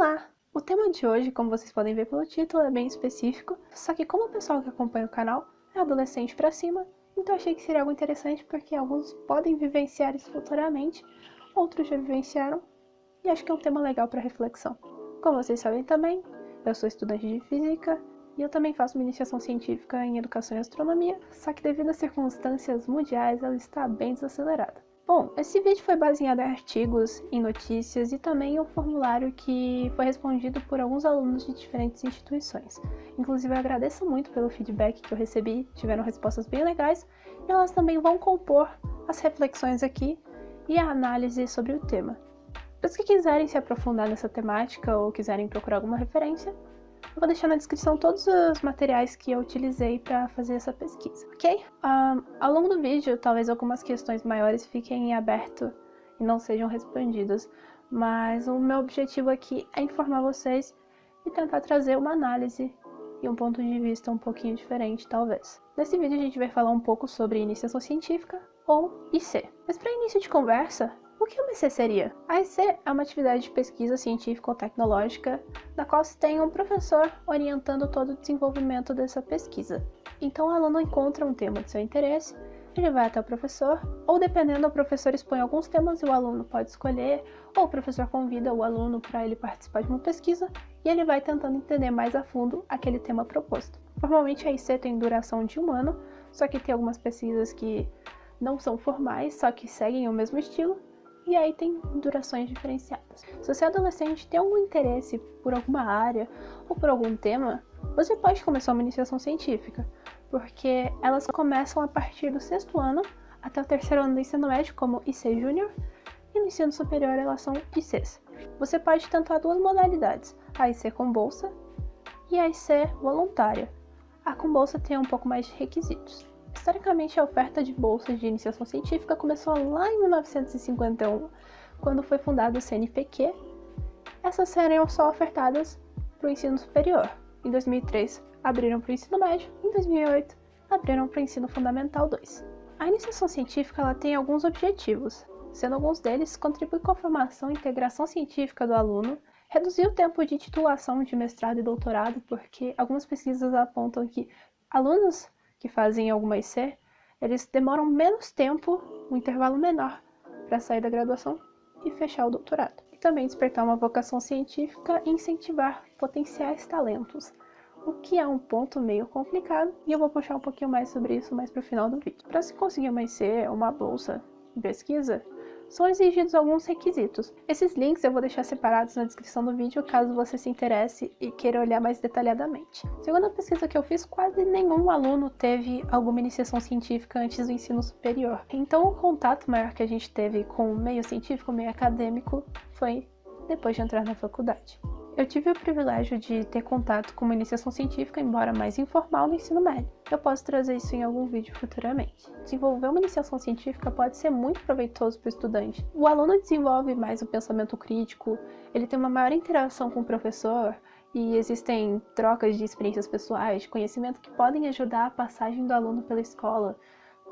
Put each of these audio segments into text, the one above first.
Olá! O tema de hoje, como vocês podem ver pelo título, é bem específico, só que como o pessoal que acompanha o canal é adolescente pra cima, então achei que seria algo interessante porque alguns podem vivenciar isso futuramente, outros já vivenciaram, e acho que é um tema legal para reflexão. Como vocês sabem também, eu sou estudante de física e eu também faço uma iniciação científica em educação e astronomia, só que devido às circunstâncias mundiais ela está bem desacelerada. Bom, esse vídeo foi baseado em artigos, em notícias e também em um formulário que foi respondido por alguns alunos de diferentes instituições. Inclusive eu agradeço muito pelo feedback que eu recebi, tiveram respostas bem legais e elas também vão compor as reflexões aqui e a análise sobre o tema. Para os que quiserem se aprofundar nessa temática ou quiserem procurar alguma referência, eu vou deixar na descrição todos os materiais que eu utilizei para fazer essa pesquisa, ok? Ao longo do vídeo, talvez algumas questões maiores fiquem em aberto e não sejam respondidas, mas o meu objetivo aqui é informar vocês e tentar trazer uma análise e um ponto de vista um pouquinho diferente, talvez. Nesse vídeo a gente vai falar um pouco sobre iniciação científica ou IC. Mas para início de conversa, o que uma IC seria? A IC é uma atividade de pesquisa científica ou tecnológica na qual se tem um professor orientando todo o desenvolvimento dessa pesquisa. Então o aluno encontra um tema de seu interesse, ele vai até o professor, ou dependendo, o professor expõe alguns temas e o aluno pode escolher, ou o professor convida o aluno para ele participar de uma pesquisa e ele vai tentando entender mais a fundo aquele tema proposto. Normalmente a IC tem duração de 1 ano, só que tem algumas pesquisas que não são formais, só que seguem o mesmo estilo, e aí tem durações diferenciadas. Se você é adolescente e tem algum interesse por alguma área ou por algum tema, você pode começar uma iniciação científica, porque elas começam a partir do 6º ano até o 3º ano do ensino médio, como IC Júnior, e no ensino superior elas são ICs. Você pode tentar 2 modalidades, a IC com bolsa e a IC voluntária. A com bolsa tem um pouco mais de requisitos. Historicamente, a oferta de bolsas de iniciação científica começou lá em 1951, quando foi fundado o CNPq. Essas seriam só ofertadas para o ensino superior. Em 2003, abriram para o ensino médio. Em 2008, abriram para o ensino fundamental 2. A iniciação científica ela tem alguns objetivos, sendo alguns deles contribuir com a formação e integração científica do aluno, reduzir o tempo de titulação de mestrado e doutorado, porque algumas pesquisas apontam que alunos que fazem alguma IC, eles demoram menos tempo, um intervalo menor, para sair da graduação e fechar o doutorado. E também despertar uma vocação científica e incentivar potenciais talentos, o que é um ponto meio complicado, e eu vou puxar um pouquinho mais sobre isso mais para o final do vídeo. Para se conseguir uma IC, uma bolsa de pesquisa, são exigidos alguns requisitos. Esses links eu vou deixar separados na descrição do vídeo, caso você se interesse e queira olhar mais detalhadamente. Segundo a pesquisa que eu fiz, quase nenhum aluno teve alguma iniciação científica antes do ensino superior. Então o contato maior que a gente teve com o meio científico, o meio acadêmico, foi depois de entrar na faculdade. Eu tive o privilégio de ter contato com uma iniciação científica, embora mais informal, no ensino médio. Eu posso trazer isso em algum vídeo futuramente. Desenvolver uma iniciação científica pode ser muito proveitoso para o estudante. O aluno desenvolve mais o pensamento crítico, ele tem uma maior interação com o professor, e existem trocas de experiências pessoais, de conhecimento que podem ajudar a passagem do aluno pela escola,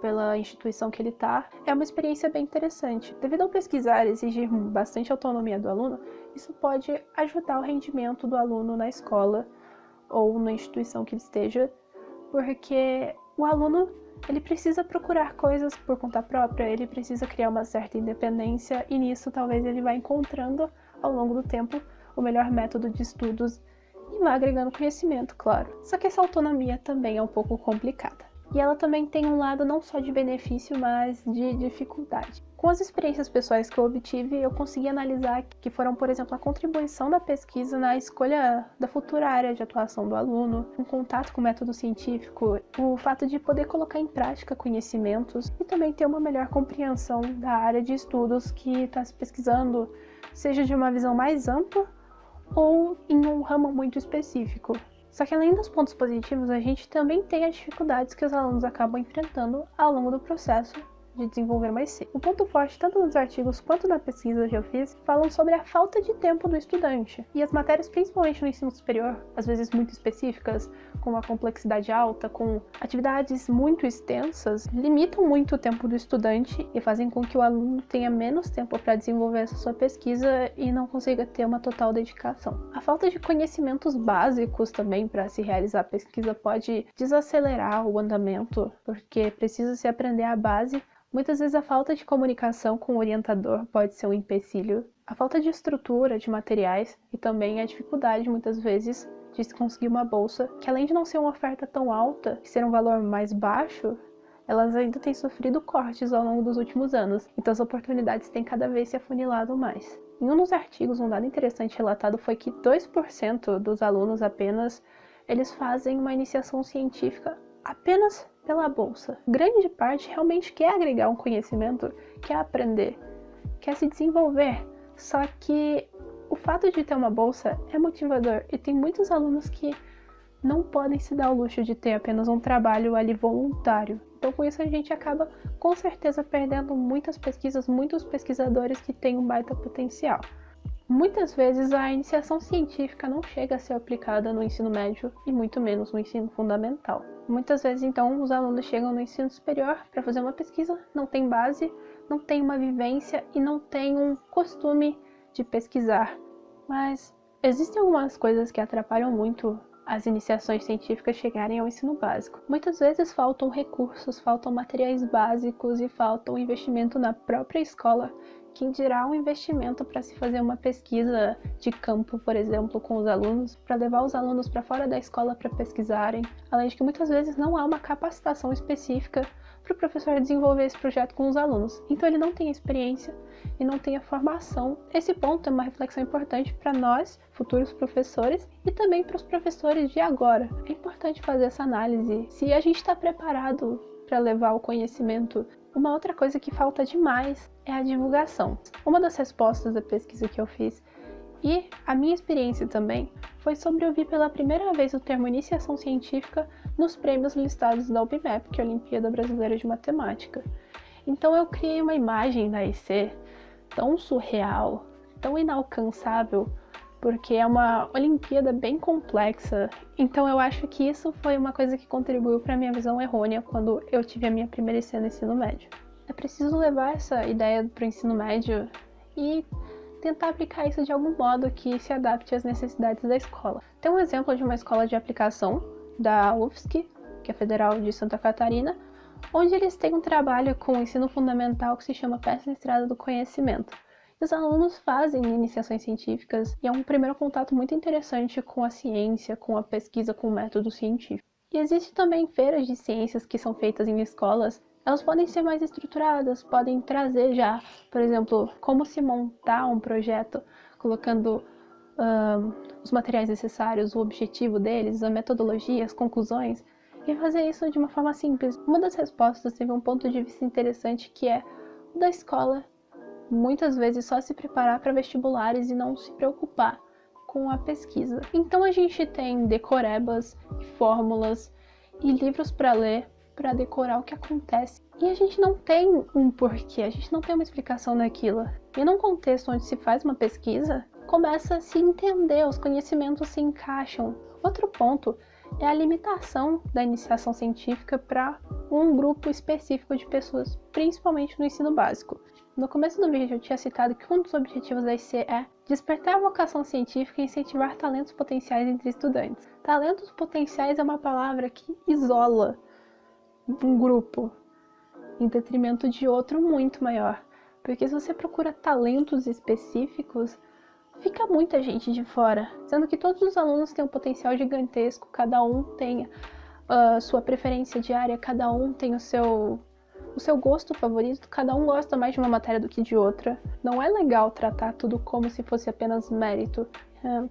pela instituição que ele está. É uma experiência bem interessante. Devido ao pesquisar exigir bastante autonomia do aluno, isso pode ajudar o rendimento do aluno na escola ou na instituição que ele esteja, porque o aluno ele precisa procurar coisas por conta própria, ele precisa criar uma certa independência e nisso talvez ele vá encontrando ao longo do tempo o melhor método de estudos e vá agregando conhecimento, claro. Só que essa autonomia também é um pouco complicada. E ela também tem um lado não só de benefício, mas de dificuldade. Com as experiências pessoais que eu obtive, eu consegui analisar que foram, por exemplo, a contribuição da pesquisa na escolha da futura área de atuação do aluno, um contato com o método científico, o fato de poder colocar em prática conhecimentos e também ter uma melhor compreensão da área de estudos que está se pesquisando, seja de uma visão mais ampla ou em um ramo muito específico. Só que além dos pontos positivos, a gente também tem as dificuldades que os alunos acabam enfrentando ao longo do processo de desenvolver mais cedo. O ponto forte, tanto nos artigos quanto na pesquisa que eu fiz, falam sobre a falta de tempo do estudante. E as matérias, principalmente no ensino superior, às vezes muito específicas, com uma complexidade alta, com atividades muito extensas, limitam muito o tempo do estudante e fazem com que o aluno tenha menos tempo para desenvolver essa sua pesquisa e não consiga ter uma total dedicação. A falta de conhecimentos básicos também para se realizar a pesquisa pode desacelerar o andamento, porque precisa se aprender a base. Muitas vezes a falta de comunicação com o orientador pode ser um empecilho. A falta de estrutura, de materiais e também a dificuldade, muitas vezes, de se conseguir uma bolsa, que além de não ser uma oferta tão alta e ser um valor mais baixo, elas ainda têm sofrido cortes ao longo dos últimos anos. Então as oportunidades têm cada vez se afunilado mais. Em um dos artigos, um dado interessante relatado foi que 2% dos alunos apenas, eles fazem uma iniciação científica apenas pela bolsa. Grande parte realmente quer agregar um conhecimento, quer aprender, quer se desenvolver. Só que o fato de ter uma bolsa é motivador e tem muitos alunos que não podem se dar o luxo de ter apenas um trabalho ali voluntário. Então com isso a gente acaba com certeza perdendo muitas pesquisas, muitos pesquisadores que têm um baita potencial. Muitas vezes a iniciação científica não chega a ser aplicada no ensino médio e muito menos no ensino fundamental. Muitas vezes, então, os alunos chegam no ensino superior para fazer uma pesquisa, não tem base, não tem uma vivência e não tem um costume de pesquisar. Mas existem algumas coisas que atrapalham muito as iniciações científicas chegarem ao ensino básico. Muitas vezes faltam recursos, faltam materiais básicos e faltam investimento na própria escola. Quem dirá um investimento para se fazer uma pesquisa de campo, por exemplo, com os alunos, para levar os alunos para fora da escola para pesquisarem, além de que muitas vezes não há uma capacitação específica para o professor desenvolver esse projeto com os alunos. Então ele não tem experiência e não tem a formação. Esse ponto é uma reflexão importante para nós, futuros professores, e também para os professores de agora. É importante fazer essa análise, se a gente está preparado para levar o conhecimento. Uma outra coisa que falta demais é a divulgação. Uma das respostas da pesquisa que eu fiz, e a minha experiência também, foi sobre ouvir pela primeira vez o termo iniciação científica nos prêmios listados da UBMAP, que é a Olimpíada Brasileira de Matemática. Então eu criei uma imagem da EC tão surreal, tão inalcançável, porque é uma Olimpíada bem complexa. Então eu acho que isso foi uma coisa que contribuiu para a minha visão errônea quando eu tive a minha primeira EC no ensino médio. É preciso levar essa ideia para o ensino médio e tentar aplicar isso de algum modo que se adapte às necessidades da escola. Tem um exemplo de uma escola de aplicação da UFSC, que é a Federal de Santa Catarina, onde eles têm um trabalho com o ensino fundamental que se chama Peça na Estrada do Conhecimento. Os alunos fazem iniciações científicas e é um primeiro contato muito interessante com a ciência, com a pesquisa, com o método científico. E existem também feiras de ciências que são feitas em escolas. Elas podem ser mais estruturadas, podem trazer já, por exemplo, como se montar um projeto, colocando os materiais necessários, o objetivo deles, a metodologia, as conclusões, e fazer isso de uma forma simples. Uma das respostas teve um ponto de vista interessante que é o da escola muitas vezes só se preparar para vestibulares e não se preocupar com a pesquisa. Então a gente tem decorebas, fórmulas e livros para ler, para decorar o que acontece. E a gente não tem um porquê, a gente não tem uma explicação daquilo. E num contexto onde se faz uma pesquisa, começa a se entender, os conhecimentos se encaixam. Outro ponto é a limitação da iniciação científica para um grupo específico de pessoas, principalmente no ensino básico. No começo do vídeo eu tinha citado que um dos objetivos da IC é despertar a vocação científica e incentivar talentos potenciais entre estudantes. Talentos potenciais é uma palavra que isola um grupo em detrimento de outro muito maior. Porque se você procura talentos específicos, fica muita gente de fora. Sendo que todos os alunos têm um potencial gigantesco, cada um tem a sua preferência diária, cada um tem o seu gosto favorito, cada um gosta mais de uma matéria do que de outra. Não é legal tratar tudo como se fosse apenas mérito.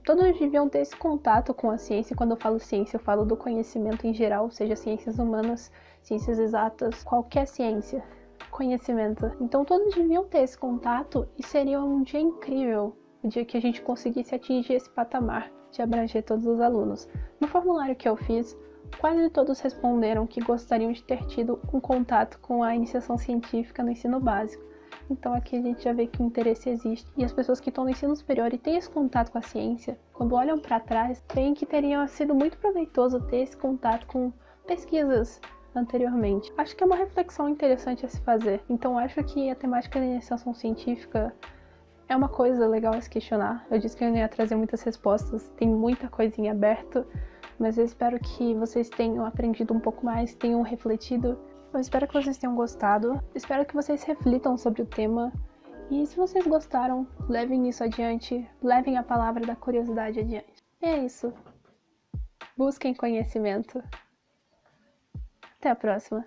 Todos deviam ter esse contato com a ciência. Quando eu falo ciência, eu falo do conhecimento em geral, seja ciências humanas, ciências exatas, qualquer ciência, conhecimento. Então todos deviam ter esse contato e seria um dia incrível, o dia que a gente conseguisse atingir esse patamar de abranger todos os alunos. No formulário que eu fiz, Quase todos responderam que gostariam de ter tido um contato com a iniciação científica no ensino básico. Então aqui a gente já vê que o interesse existe. E as pessoas que estão no ensino superior e têm esse contato com a ciência, quando olham para trás, veem que teria sido muito proveitoso ter esse contato com pesquisas anteriormente. Acho que é uma reflexão interessante a se fazer. Então acho que a temática da iniciação científica é uma coisa legal a se questionar. Eu disse que eu não ia trazer muitas respostas, tem muita coisa em aberto, mas eu espero que vocês tenham aprendido um pouco mais, tenham refletido. Eu espero que vocês tenham gostado, espero que vocês reflitam sobre o tema. E se vocês gostaram, levem isso adiante, levem a palavra da curiosidade adiante. E é isso. Busquem conhecimento. Até a próxima.